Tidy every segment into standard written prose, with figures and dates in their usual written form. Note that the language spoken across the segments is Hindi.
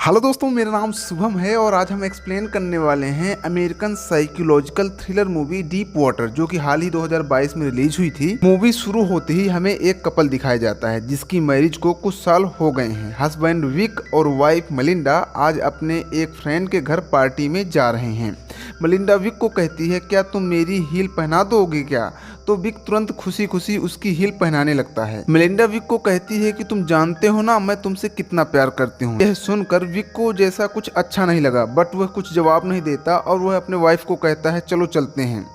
हेलो दोस्तों, मेरा नाम शुभम है और आज हम एक्सप्लेन करने वाले हैं American psychological thriller movie deep water, जो कि हाल ही 2022 में रिलीज हुई थी। मूवी शुरू होते ही हमें एक कपल दिखाया जाता है जिसकी मैरिज को कुछ साल हो गए हैं। हस्बैंड विक और वाइफ मलिंडा आज अपने एक फ्रेंड के घर पार्टी में जा रहे हैं। मलिंडा विक को कहती है, क्या तुम मेरी हील पहना दोगे क्या? तो विक तुरंत खुशी खुशी उसकी हील पहनाने लगता है। मलिंडा विक को कहती है कि तुम जानते हो ना मैं तुमसे कितना प्यार करती हूँ। यह सुनकर विक को जैसा कुछ अच्छा नहीं लगा, बट वह कुछ जवाब नहीं देता और वह अपने वाइफ को कहता है चलो चलते हैं।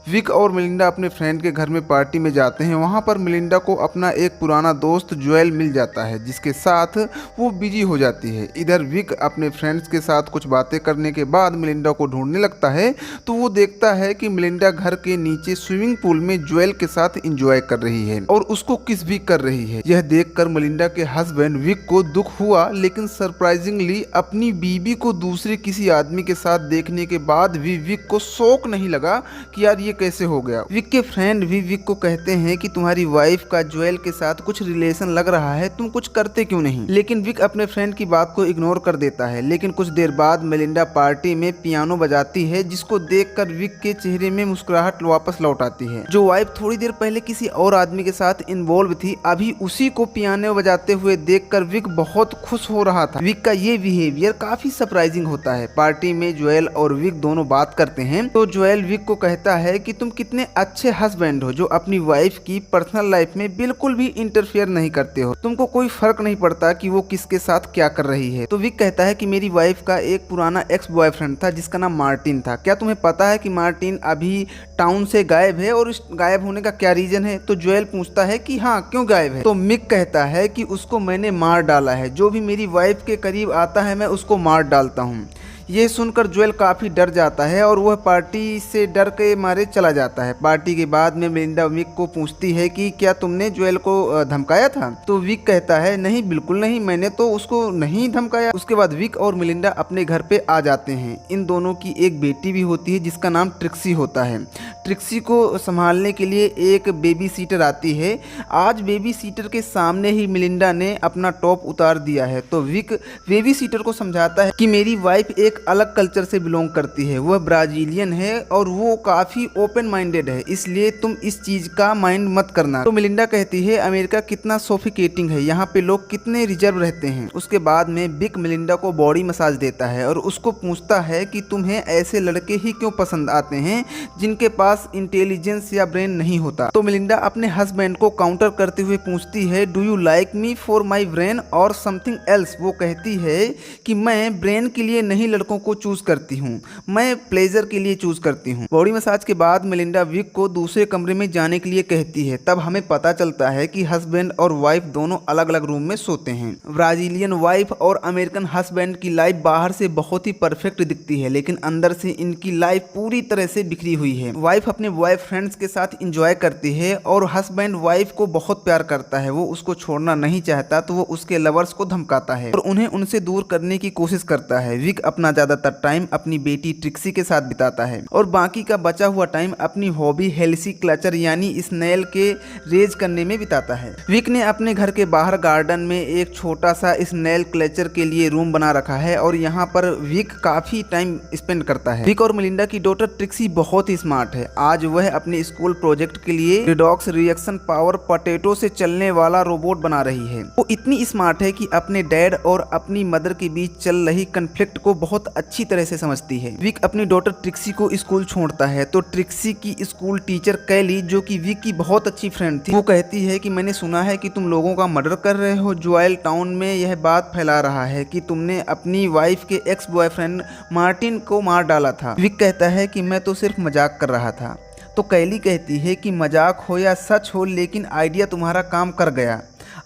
विक और मलिंडा अपने फ्रेंड के घर में पार्टी में जाते हैं। वहाँ पर मलिंडा को अपना एक पुराना दोस्त जोएल मिल जाता है जिसके साथ वो बिजी हो जाती है। इधर विक अपने फ्रेंड्स के साथ कुछ बातें करने के बाद मलिंडा को ढूंढने लगता है तो वो देखता है कि मलिंडा घर के नीचे स्विमिंग पूल में जोएल के साथ एंजॉय कर रही है और उसको किस भी कर रही है। यह देखकर मलिंडा के हस्बैंड विक को दुख हुआ, लेकिन सरप्राइजिंगली अपनी बीबी को दूसरे किसी आदमी के साथ देखने के बाद भी विक को शौक नहीं लगा कि यार ये कैसे हो गया। विक के फ्रेंड भी विक को कहते हैं कि तुम्हारी वाइफ का जोएल के साथ कुछ रिलेशन लग रहा है, तुम कुछ करते क्यों नहीं? लेकिन विक अपने फ्रेंड की बात को इग्नोर कर देता है। लेकिन कुछ देर बाद मलिंडा पार्टी में पियानो बजाती है जिसको देखकर विक के चेहरे में मुस्कुराहट वापस लौट आती है। जो वाइफ थोड़ी देर पहले किसी और आदमी के साथ इन्वॉल्व थी, अभी उसी को पियानो बजाते हुए देखकर विक बहुत खुश हो रहा था। विक का ये बिहेवियर काफी सरप्राइजिंग होता है। पार्टी में जोएल और विक दोनों बात करते हैं तो जोएल विक को कहता है कि तुम कितने अच्छे हस्बैंड हो जो अपनी वाइफ की पर्सनल लाइफ में बिल्कुल भी इंटरफेयर नहीं करते हो। तुमको कोई फर्क नहीं पड़ता कि वो किसके साथ क्या कर रही है। तो विक कहता है कि मेरी वाइफ का एक पुराना एक्स बॉयफ्रेंड था जिसका नाम मार्टिन था। क्या तुम्हें पता है कि मार्टिन अभी टाउन से गायब है और इस गायब होने का क्या रीजन है? तो जोएल पूछता है कि हाँ, क्यों गायब है? तो मिक कहता है कि उसको मैंने मार डाला है। जो भी मेरी वाइफ के करीब आता है मैं उसको मार डालता हूँ। ये सुनकर जोएल काफ़ी डर जाता है और वह पार्टी से डर के मारे चला जाता है। पार्टी के बाद में मलिंडा विक को पूछती है कि क्या तुमने जोएल को धमकाया था? तो विक कहता है नहीं, बिल्कुल नहीं, मैंने तो उसको नहीं धमकाया। उसके बाद विक और मलिंडा अपने घर पे आ जाते हैं। इन दोनों की एक बेटी भी होती है जिसका नाम ट्रिक्सी होता है। ट्रिक्सी को संभालने के लिए एक बेबी सीटर आती है। आज बेबी सीटर के सामने ही मलिंडा ने अपना टॉप उतार दिया है। तो विक बेबी सीटर को समझाता है कि मेरी वाइफ एक अलग कल्चर से बिलोंग करती है, वह ब्राजीलियन है और वो काफ़ी ओपन माइंडेड है, इसलिए तुम इस चीज़ का माइंड मत करना। तो मलिंडा कहती है अमेरिका कितना सोफिकेटिंग है, यहाँ पे लोग कितने रिजर्व रहते हैं। उसके बाद में विक मलिंडा को बॉडी मसाज देता है और उसको पूछता है कि तुम्हें ऐसे लड़के ही क्यों पसंद आते हैं जिनके पास इंटेलिजेंस या ब्रेन नहीं होता। तो मलिंडा अपने हस्बैंड को काउंटर करते हुए पूछती है do you like me for my brain और समथिंग एल्स? वो कहती है कि मैं ब्रेन के लिए नहीं लड़कों को चूज करती हूँ, मैं प्लेजर के लिए चूज करती हूँ। बॉडी मसाज के बाद मलिंडा विक को दूसरे कमरे में जाने के लिए कहती है। तब हमें पता चलता है कि हस्बैंड और वाइफ दोनों अलग अलग रूम में सोते हैं। ब्राजीलियन वाइफ और अमेरिकन हस्बैंड की लाइफ बाहर से बहुत ही परफेक्ट दिखती है, लेकिन अंदर से इनकी लाइफ पूरी तरह से बिखरी हुई है। वाइफ अपने बॉयफ्रेंड्स के साथ इंजॉय करती है और हस्बैंड वाइफ को बहुत प्यार करता है। वो उसको छोड़ना नहीं चाहता तो वो उसके लवर्स को धमकाता है और उन्हें उनसे दूर करने की कोशिश करता है। विक अपना ज्यादातर टाइम अपनी बेटी ट्रिक्सी के साथ बिताता है और बाकी का बचा हुआ टाइम अपनी हॉबी हेल्सी क्लचर यानी स्नेल के रेज करने में बिताता है। विक ने अपने घर के बाहर गार्डन में एक छोटा सा स्नेल क्लचर के लिए रूम बना रखा है और यहाँ पर विक काफी टाइम स्पेंड करता है। विक और मलिंडा की डॉटर ट्रिक्सी बहुत ही स्मार्ट है। आज वह अपने स्कूल प्रोजेक्ट के लिए रिडॉक्स रिएक्शन पावर पोटैटो से चलने वाला रोबोट बना रही है। वो इतनी स्मार्ट है कि अपने डैड और अपनी मदर के बीच चल रही कन्फ्लिक्ट को बहुत अच्छी तरह से समझती है। विक अपनी डॉटर ट्रिक्सी को स्कूल छोड़ता है तो ट्रिक्सी की स्कूल टीचर कैली, जो कि विक की बहुत अच्छी फ्रेंड थी, वो कहती है कि मैंने सुना है कि तुम लोगों का मर्डर कर रहे हो। जोएल टाउन में यह बात फैला रहा है कि तुमने अपनी वाइफ के एक्स बॉयफ्रेंड मार्टिन को मार डाला था। विक कहता है कि मैं तो सिर्फ मजाक कर रहा था। तो कैली कहती है कि मजाक हो या सच हो, लेकिन आइडिया तुम्हारा काम कर गया।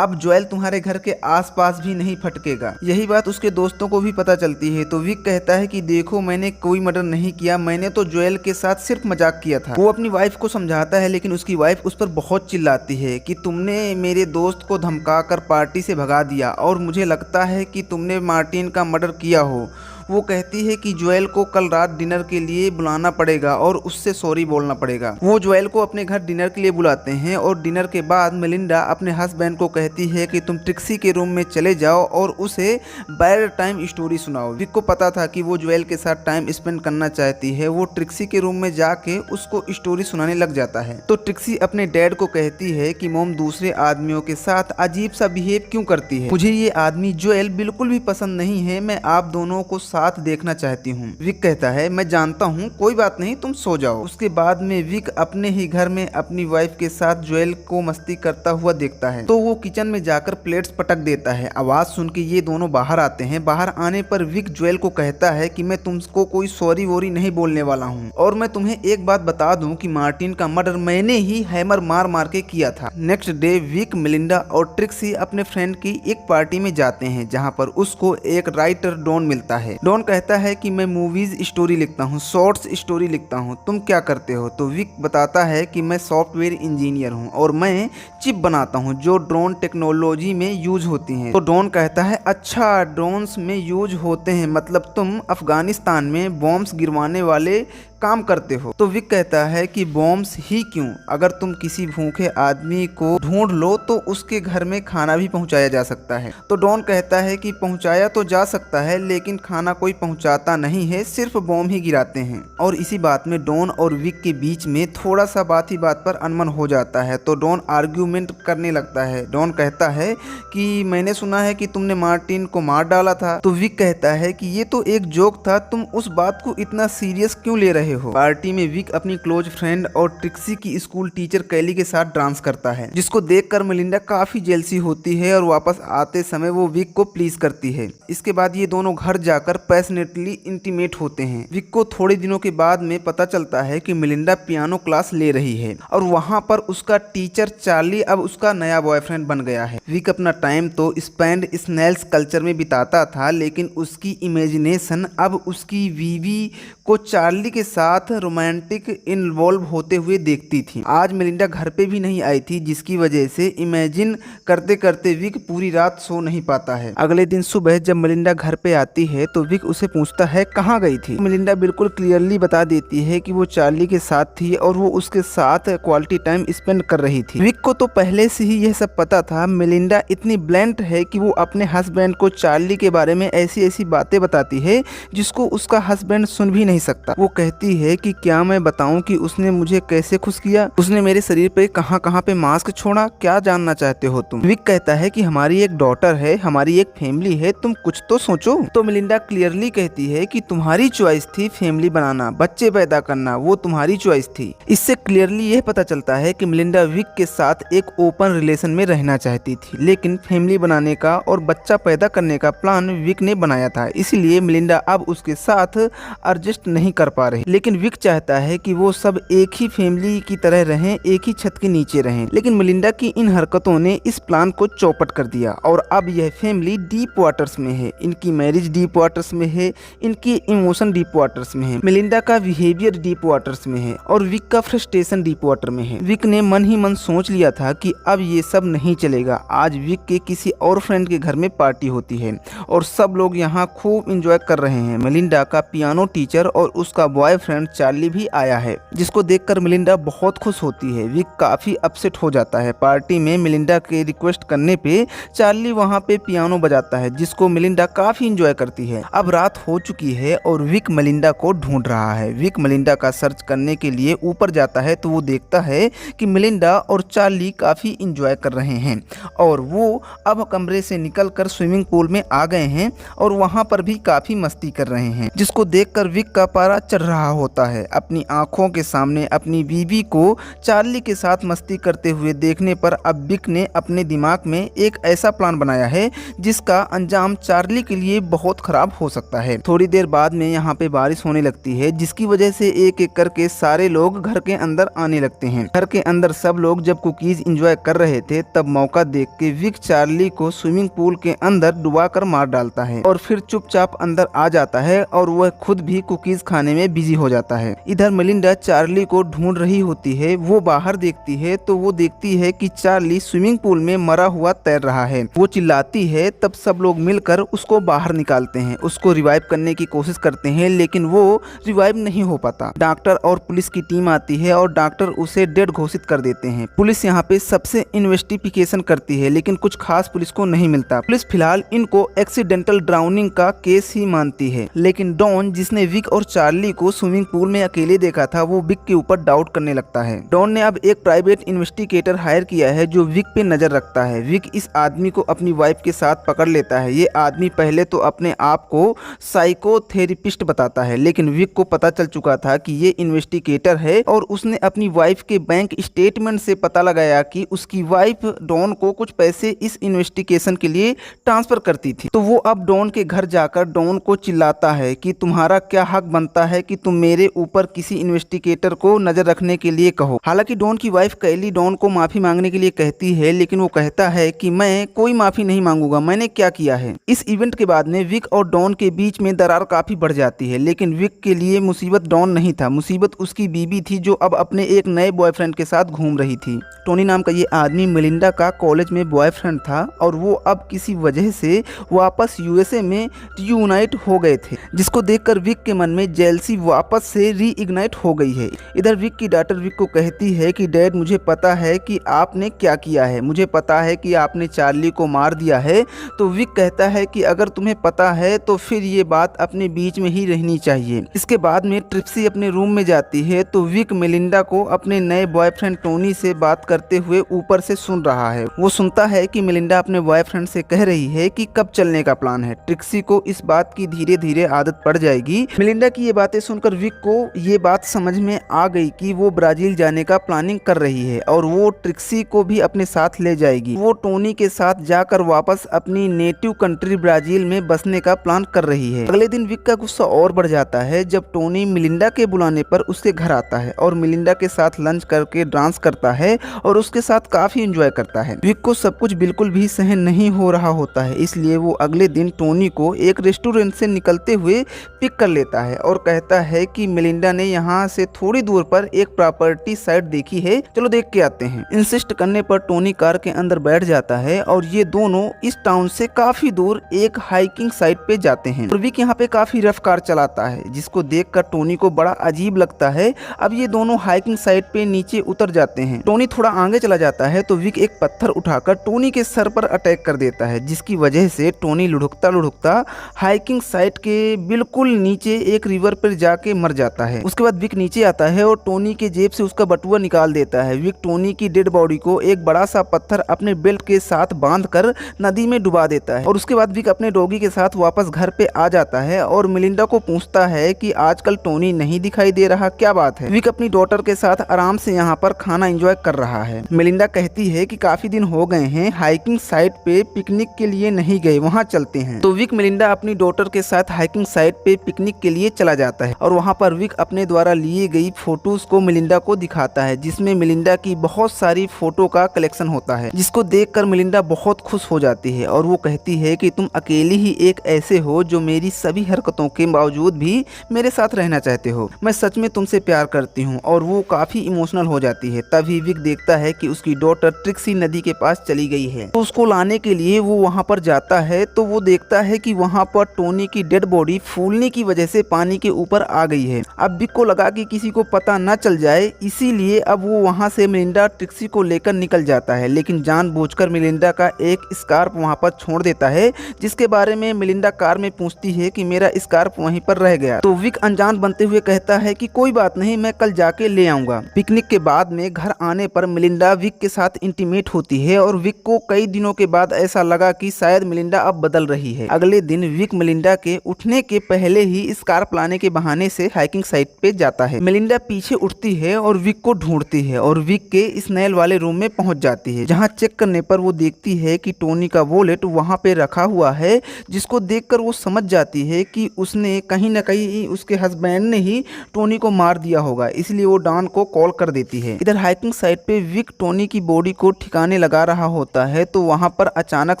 अब जोएल तुम्हारे घर के आसपास भी नहीं फटकेगा। यही बात उसके दोस्तों को भी पता चलती है। तो विक कहता है कि देखो, मैंने कोई मर्डर नहीं किया, मैंने तो जोएल के साथ सिर्फ मजाक किया था। वो अपनी वाइफ को समझाता है, लेकिन उसकी वाइफ उस पर बहुत चिल्लाती है कि तुमने मेरे दोस्त को धमका कर पार्टी से भगा दिया और मुझे लगता है कि तुमने मार्टिन का मर्डर किया हो। वो कहती है कि जोएल को कल रात डिनर के लिए बुलाना पड़ेगा और उससे सॉरी बोलना पड़ेगा। वो जोएल को अपने घर डिनर के लिए बुलाते हैं और डिनर के बाद मेलिंडा अपने हस्बैंड को कहती है कि तुम ट्रिक्सी के रूम में चले जाओ और उसे बैड टाइम स्टोरी सुनाओ। विक को पता था कि वो जोएल के साथ टाइम स्पेंड करना चाहती है। वो ट्रिक्सी के रूम में जाके उसको स्टोरी सुनाने लग जाता है। तो ट्रिक्सी अपने डैड को कहती है कि मॉम दूसरे आदमियों के साथ अजीब सा बिहेव क्यों करती है, मुझे ये आदमी जोएल बिल्कुल भी पसंद नहीं है, मैं आप दोनों को साथ देखना चाहती हूँ। विक कहता है मैं जानता हूँ, कोई बात नहीं, तुम सो जाओ। उसके बाद में विक अपने ही घर में अपनी वाइफ के साथ जोएल को मस्ती करता हुआ देखता है। तो वो किचन में जाकर प्लेट्स पटक देता है। आवाज सुन के ये दोनों बाहर आते हैं। बाहर आने पर विक जोएल को कहता है कि मैं तुमको कोई सॉरी वोरी नहीं बोलने वाला हूँ और मैं तुम्हें एक बात बता दूं कि मार्टिन का मर्डर मैंने ही हैमर मार मार के किया था। नेक्स्ट डे विक, मेलिंडा और ट्रिक्सी अपने फ्रेंड की एक पार्टी में जाते हैं जहाँ पर उसको एक राइटर डॉन मिलता है। डॉन कहता है कि मैं मूवीज स्टोरी लिखता हूँ, शॉर्ट्स स्टोरी लिखता हूँ, तुम क्या करते हो? तो विक बताता है कि मैं सॉफ्टवेयर इंजीनियर हूँ और मैं चिप बनाता हूँ जो ड्रोन टेक्नोलॉजी में यूज होती हैं। तो डॉन कहता है अच्छा, ड्रोन्स में यूज होते हैं, मतलब तुम अफगानिस्तान में बॉम्ब्स गिरवाने वाले काम करते हो। तो विक कहता है कि बॉम्ब्स ही क्यों, अगर तुम किसी भूखे आदमी को ढूंढ लो तो उसके घर में खाना भी पहुंचाया जा सकता है। तो डॉन कहता है कि पहुंचाया तो जा सकता है लेकिन खाना कोई पहुंचाता नहीं है, सिर्फ बॉम्ब ही गिराते हैं। और इसी बात में डॉन और विक के बीच में थोड़ा सा बात ही बात पर अनमन हो जाता है। तो डॉन आर्ग्यूमेंट करने लगता है। डॉन कहता है कि मैंने सुना है कि तुमने मार्टिन को मार डाला था। तो विक कहता है कि ये तो एक जोक था, तुम उस बात को इतना सीरियस क्यों ले रहे हो? पार्टी में विक अपनी क्लोज फ्रेंड और ट्रिक्सी की स्कूल टीचर कैली के साथ डांस करता है, जिसको देखकर मेलिंडा काफी जेलसी होती है और वापस आते समय वो विक को प्लीज करती है। इसके बाद ये दोनों घर जाकर पैशनेटली इंटीमेट होते हैं। विक को थोड़े दिनों के बाद में पता चलता है कि मेलिंडा पियानो क्लास ले रही है और वहाँ पर उसका टीचर चार्ली अब उसका नया बॉयफ्रेंड बन गया है। विक अपना टाइम तो स्पेंड स्नेल्स कल्चर में बिताता था लेकिन उसकी इमेजिनेशन अब उसकी बीवी को चार्ली के साथ रोमांटिक इन्वॉल्व होते हुए देखती थी। आज मेलिंडा घर पे भी नहीं आई थी जिसकी वजह से इमेजिन करते करते विक पूरी रात सो नहीं पाता है। अगले दिन सुबह जब मेलिंडा घर पे आती है तो विक उसे पूछता है कहाँ गई थी। मेलिंडा बिल्कुल क्लियरली बता देती है कि वो चार्ली के साथ थी और वो उसके साथ क्वालिटी टाइम स्पेंड कर रही थी। विक को तो पहले से ही यह सब पता था। मेलिंडा इतनी ब्लंट है कि वो अपने हस्बैंड को चार्ली के बारे में ऐसी ऐसी बातें बताती है जिसको उसका हस्बैंड सुन भी नहीं सकता। वो कहती है कि क्या मैं बताऊं कि उसने मुझे कैसे खुश किया, उसने मेरे शरीर पे कहां कहां पे मास्क छोड़ा, क्या जानना चाहते हो तुम? विक कहता है कि हमारी एक डॉटर है, हमारी एक फैमिली है, तुम कुछ तो सोचो। तो मेलिंडा क्लियरली कहती है कि तुम्हारी चॉइस थी फैमिली बनाना, बच्चे पैदा करना, वो तुम्हारी चॉइस थी। इससे क्लियरली यह पता चलता है कि मेलिंडा विक के साथ एक ओपन रिलेशन में रहना चाहती थी लेकिन फैमिली बनाने का और बच्चा पैदा करने का प्लान विक ने बनाया था, इसलिए मेलिंडा अब उसके साथ एडजस्ट नहीं कर पा रही। लेकिन विक चाहता है कि वो सब एक ही फैमिली की तरह रहें, एक ही छत के नीचे रहें। लेकिन मेलिंडा की इन हरकतों ने इस प्लान को चौपट कर दिया और अब यह फैमिली डीप वाटर्स में है। इनकी मैरिज डीप वाटर्स में है, इनकी इमोशन डीप वाटर्स में है, मेलिंडा का बिहेवियर डीप वाटर्स में है और विक का फ्रस्ट्रेशन डीप वाटर में है। विक ने मन ही मन सोच लिया था कि अब ये सब नहीं चलेगा। आज विक के किसी और फ्रेंड के घर में पार्टी होती है और सब लोग यहाँ खूब इंजॉय कर रहे हैं। मेलिंडा का पियानो टीचर और उसका बॉयफ्रेंड चार्ली भी आया है, जिसको देखकर मेलिंडा बहुत खुश होती है। विक काफी अपसेट हो जाता है। पार्टी में मेलिंडा के रिक्वेस्ट करने पे चार्ली वहाँ पे पियानो बजाता है जिसको मेलिंडा काफी इंजॉय करती है। अब रात हो चुकी है और विक मेलिंडा को ढूंढ रहा है। विक मेलिंडा का सर्च करने के लिए ऊपर जाता है तो वो देखता है कि मेलिंडा और चार्ली काफी इंजॉय कर रहे हैं और वो अब कमरे से निकलकर स्विमिंग पूल में आ गए हैं और वहाँ पर भी काफी मस्ती कर रहे हैं, जिसको देखकर विक का पारा चढ़ रहा होता है। अपनी आंखों के सामने अपनी बीवी को चार्ली के साथ मस्ती करते हुए देखने पर अब विक ने अपने दिमाग में एक ऐसा प्लान बनाया है जिसका अंजाम चार्ली के लिए बहुत खराब हो सकता है। थोड़ी देर बाद में यहाँ पे बारिश होने लगती है जिसकी वजह से एक एक करके सारे लोग घर के अंदर आने लगते हैं। घर के अंदर सब लोग जब कुकीज एंजॉय कर रहे थे तब मौका देख के विक चार्ली को स्विमिंग पूल के अंदर डुबा कर मार डालता है और फिर चुपचाप अंदर आ जाता है और वह खुद भी कुकीज खाने में बिजी हो जाता है। इधर मेलिंडा चार्ली को ढूंढ रही होती है। वो बाहर देखती है तो वो देखती है कि चार्ली स्विमिंग पूल में मरा हुआ तैर रहा है। वो चिल्लाती है, तब सब लोग मिलकर उसको बाहर निकालते हैं, उसको रिवाइव करने की कोशिश करते हैं, लेकिन वो रिवाइव नहीं हो पाता। डॉक्टर और पुलिस की टीम आती है और डॉक्टर उसे डेड घोषित कर देते हैं। पुलिस यहाँ पे सबसे इन्वेस्टिगेशन करती है, लेकिन कुछ खास पुलिस को नहीं मिलता। पुलिस फिलहाल इनको एक्सीडेंटल ड्राउनिंग का केस ही मानती है, लेकिन डॉन, जिसने विक और चार्ली को स्विमिंग पूल में अकेले देखा था, वो विक के ऊपर डाउट करने लगता है। डॉन ने अब एक प्राइवेट इन्वेस्टिगेटर हायर किया है जो विक पे नजर रखता है। विक इस आदमी को अपनी वाइफ के साथ पकड़ लेता है। ये आदमी पहले तो अपने आप को साइकोथेरेपिस्ट बताता है, लेकिन विक को पता चल चुका था कि ये इन्वेस्टिगेटर है और उसने अपनी वाइफ के बैंक स्टेटमेंट से पता लगाया कि उसकी वाइफ डॉन को कुछ पैसे इस इन्वेस्टिगेशन के लिए ट्रांसफर करती थी। तो वो अब डॉन के घर जाकर डॉन को चिल्लाता है कि तुम्हारा क्या हक बनता है कि तुम मेरे ऊपर किसी इन्वेस्टिगेटर को नजर रखने के लिए कहो। हालांकि डॉन की वाइफ कैली डॉन को माफी मांगने के लिए कहती है, लेकिन वो कहता है कि मैं कोई माफी नहीं मांगूंगा, मैंने क्या किया है। इस इवेंट के बाद में विक और डॉन के बीच में दरार काफी बढ़ जाती है, लेकिन विक के लिए मुसीबत डॉन नहीं था, मुसीबत उसकी बीबी थी जो अब अपने एक नए बॉयफ्रेंड के साथ घूम रही थी। टोनी नाम का ये आदमी मेलिंडा का कॉलेज में बॉयफ्रेंड था और वो अब किसी वजह से वापस यूएसए में रीयूनाइट हो गए थे, जिसको देखकर विक के मन में जेलसी वापस से रीइग्नाइट हो गई है। इधर विक की डॉटर विक को कहती है कि डैड, मुझे पता है कि आपने क्या किया है, मुझे पता है कि आपने चार्ली को मार दिया है। तो विक कहता है कि अगर तुम्हें पता है तो फिर ये बात अपने बीच में ही रहनी चाहिए। इसके बाद में ट्रिप्सी अपने रूम में जाती है तो विक मेलिंडा को अपने नए बॉयफ्रेंड टोनी से बात करते हुए ऊपर से सुन रहा है। वो सुनता है कि मेलिंडा अपने बॉयफ्रेंड से कह रही है कि कब चलने का प्लान है। ट्रिक्सी को इस बात की धीरे धीरे आदत पड़ जाएगी। मेलिंडा की ये बातें सुनकर विक को ये बात समझ में आ गई कि वो ब्राजील जाने का प्लानिंग कर रही है और वो ट्रिक्सी को भी अपने साथ ले जाएगी। वो टोनी के साथ जाकर वापस अपनी नेटिव कंट्री ब्राजील में बसने का प्लान कर रही है। अगले दिन विक का गुस्सा और बढ़ जाता है जब टोनी मेलिंडा के बुलाने पर उसके घर आता है और मेलिंडा के साथ लंच करके डांस करता है और उसके साथ काफी एंजॉय करता है। विक को सब कुछ बिल्कुल भी सहन नहीं हो रहा होता है, इसलिए वो अगले दिन टोनी को एक रेस्टोरेंट से निकलते हुए पिक कर लेता है और कहता है कि मेलिंडा ने यहाँ से थोड़ी दूर पर एक प्रॉपर्टी साइट देखी है, चलो देख के आते हैं। इंसिस्ट करने पर टोनी कार के अंदर बैठ जाता है और ये दोनों इस टाउन से काफी दूर एक हाइकिंग साइट पे जाते हैं। और विक यहाँ पे काफी रफ कार चलाता है, जिसको देखकर टोनी को बड़ा अजीब लगता है। अब ये दोनों हाइकिंग साइट पे नीचे उतर जाते हैं। टोनी थोड़ा आगे चला जाता है तो विक एक पत्थर उठाकर टोनी के सर पर अटैक कर देता है, जिसकी वजह से टोनी लुढ़कता लुढ़कता हाइकिंग साइट के बिल्कुल नीचे एक रिवर पर जाके मर जाता है। उसके बाद विक नीचे आता है और टोनी के जेब से उसका बटुआ निकाल देता है। विक टोनी की डेड बॉडी को एक बड़ा सा पत्थर अपने बेल्ट के साथ बांधकर नदी में डुबा देता है और उसके बाद विक अपने डॉगी के साथ वापस घर पे आ जाता है और मेलिंडा को पूछता है कि आजकल टोनी नहीं दिखाई दे रहा, क्या बात है। विक अपनी डॉटर के साथ आराम से यहाँ पर खाना एंजॉय कर रहा है। मेलिंडा कहती है कि काफी दिन हो गए हैं हाइकिंग साइट पे पिकनिक के लिए नहीं गए, वहाँ चलते हैं। तो विक मेलिंडा अपनी डॉटर के साथ हाइकिंग साइट पे पिकनिक के लिए चला जाता है और वहाँ पर विक अपने द्वारा लिए गई फोटोज को मेलिंडा को दिखाता है, जिसमें मेलिंडा की बहुत सारी फोटो का कलेक्शन होता है, जिसको देखकर मेलिंडा बहुत खुश हो जाती है और वो कहती है कि तुम अकेली ही एक ऐसे हो जो मेरी सभी हरकतों के बावजूद भी मेरे साथ रहना चाहते हो, मैं सच में तुमसे प्यार करती हूँ। और वो काफी इमोशनल हो जाती है। तभी विक देखता है कि उसकी डॉटर ट्रिक्सी नदी के पास चली गई है, तो उसको लाने के लिए वो वहाँ पर जाता है तो वो देखता है कि वहाँ पर टोनी की डेड बॉडी फूलने की वजह से पानी के ऊपर आ गई है। अब विक को लगा कि किसी को पता न चल जाए, इसीलिए अब वो वहाँ से मेलिंडा ट्रिक्सी को लेकर निकल जाता है, लेकिन जानबूझकर मेलिंडा का एक स्कार्फ वहाँ पर छोड़ देता है, जिसके बारे में मेलिंडा कार में पूछती है कि मेरा स्कार्फ वहीं पर रह गया। तो विक अनजान बनते हुए कहता है कि कोई बात नहीं, मैं कल जाके ले आऊंगा। पिकनिक के बाद में घर आने पर मेलिंडा विक के साथ इंटीमेट होती है और विक को कई दिनों के बाद ऐसा लगा कि शायद मेलिंडा अब बदल रही है। अगले दिन विक मेलिंडा के उठने के पहले ही स्कार्फ लाने के बहाने से हाइकिंग साइट पे जाता है। मेलिंडा पीछे उठती है और विक को ढूंढती है और विक के स्नेल वाले रूम में पहुंच जाती है, जहां चेक करने पर वो देखती है कि टोनी का वॉलेट वहां पे रखा हुआ है, जिसको देखकर वो समझ जाती है कि उसने कहीं न कहीं उसके हस्बैंड ने ही टोनी को मार दिया होगा, इसलिए वो डॉन को कॉल कर देती है। इधर हाइकिंग साइट पे विक टोनी की बॉडी को ठिकाने लगा रहा होता है तो वहां पर अचानक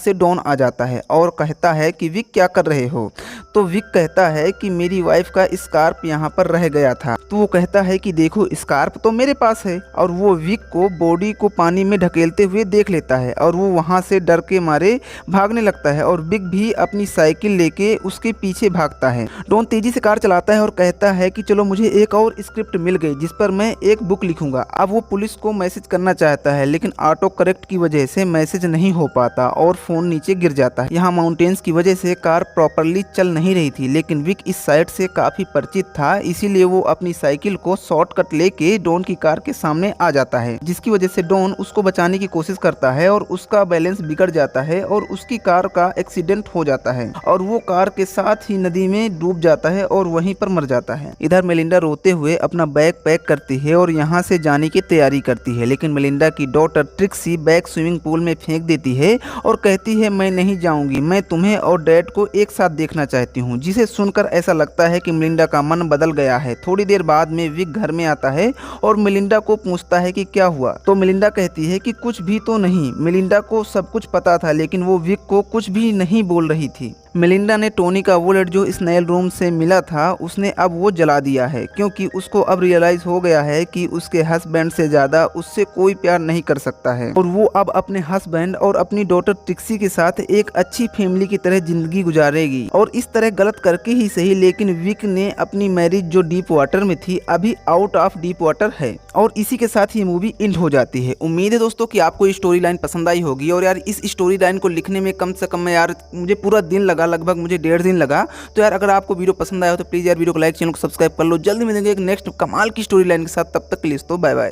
से डॉन आ जाता है और कहता है कि विक क्या कर रहे हो। तो विक कहता है कि मेरी वाइफ का स्कार्फ यहाँ पर रह गया था। तो वो कहता है कि देखो स्कार्फ तो मेरे पास है, और वो विक को बॉडी को पानी में ढकेलते हुए देख लेता है और वो वहाँ से डर के मारे भागने लगता है और विक भी अपनी साइकिल लेके उसके पीछे भागता है। डॉन तेजी से कार चलाता है और कहता है कि चलो मुझे एक और स्क्रिप्ट मिल गई जिस पर मैं एक बुक लिखूंगा। अब वो पुलिस को मैसेज करना चाहता है लेकिन ऑटो करेक्ट की वजह से मैसेज नहीं हो पाता और फोन नीचे गिर जाता है। यहाँ माउंटेन्स की वजह से कार प्रॉपरली चल नहीं रही थी, लेकिन विक इस साइड से काफी परिचित था, इसीलिए वो अपनी साइकिल को शॉर्टकट लेके डॉन की कार के सामने आ जाता है, जिसकी वजह से डॉन उसको बचाने की कोशिश करता है और उसका बैलेंस बिगड़ जाता है और उसकी कार का एक्सीडेंट हो जाता है और वो कार के साथ ही नदी में डूब जाता है और वहीं पर मर जाता है। इधर मेलिंडा रोते हुए अपना बैग पैक करती है और यहाँ से जाने की तैयारी करती है, लेकिन मेलिंडा की daughter Trixie bag swimming pool में फेंक देती है और कहती है मैं नहीं जाऊंगी, मैं तुम्हें और डैड को एक साथ देखना चाहती हूँ, जिसे सुनकर ऐसा लगता है कि मेलिंडा का मन बदल गया है। थोड़ी देर बाद में विक घर में आता है और मेलिंडा को पूछता है कि क्या हुआ, तो मेलिंडा कहती है कि कुछ भी तो नहीं। मेलिंडा को सब कुछ पता था लेकिन वो विक को कुछ भी नहीं बोल रही थी। मेलिंडा ने टोनी का वॉलेट जो स्नेल रूम से मिला था उसने अब वो जला दिया है, क्योंकि उसको अब रियलाइज हो गया है कि उसके हस्बैंड से ज्यादा उससे कोई प्यार नहीं कर सकता है और वो अब अपने हस्बैंड और अपनी डॉटर ट्रिक्सी के साथ एक अच्छी फैमिली की तरह जिंदगी गुजारेगी। और इस तरह गलत करके ही सही, लेकिन विक ने अपनी मैरिज जो डीप वाटर में थी अभी आउट ऑफ डीप वाटर है। और इसी के साथ ही मूवी एंड हो जाती है। उम्मीद है दोस्तों कि आपको ये स्टोरी लाइन पसंद आई होगी। और यार इस स्टोरी लाइन को लिखने में कम से कम यार मुझे पूरा दिन लगा, लगभग मुझे 1.5 दिन लगा। तो यार अगर आपको वीडियो पसंद आया हो तो प्लीज यार वीडियो को लाइक, चैनल को सब्सक्राइब कर लो। जल्दी मिलेंगे एक नेक्स्ट कमाल की स्टोरी लाइन के साथ, तब तक के लिए दोस्तों बाय बाय।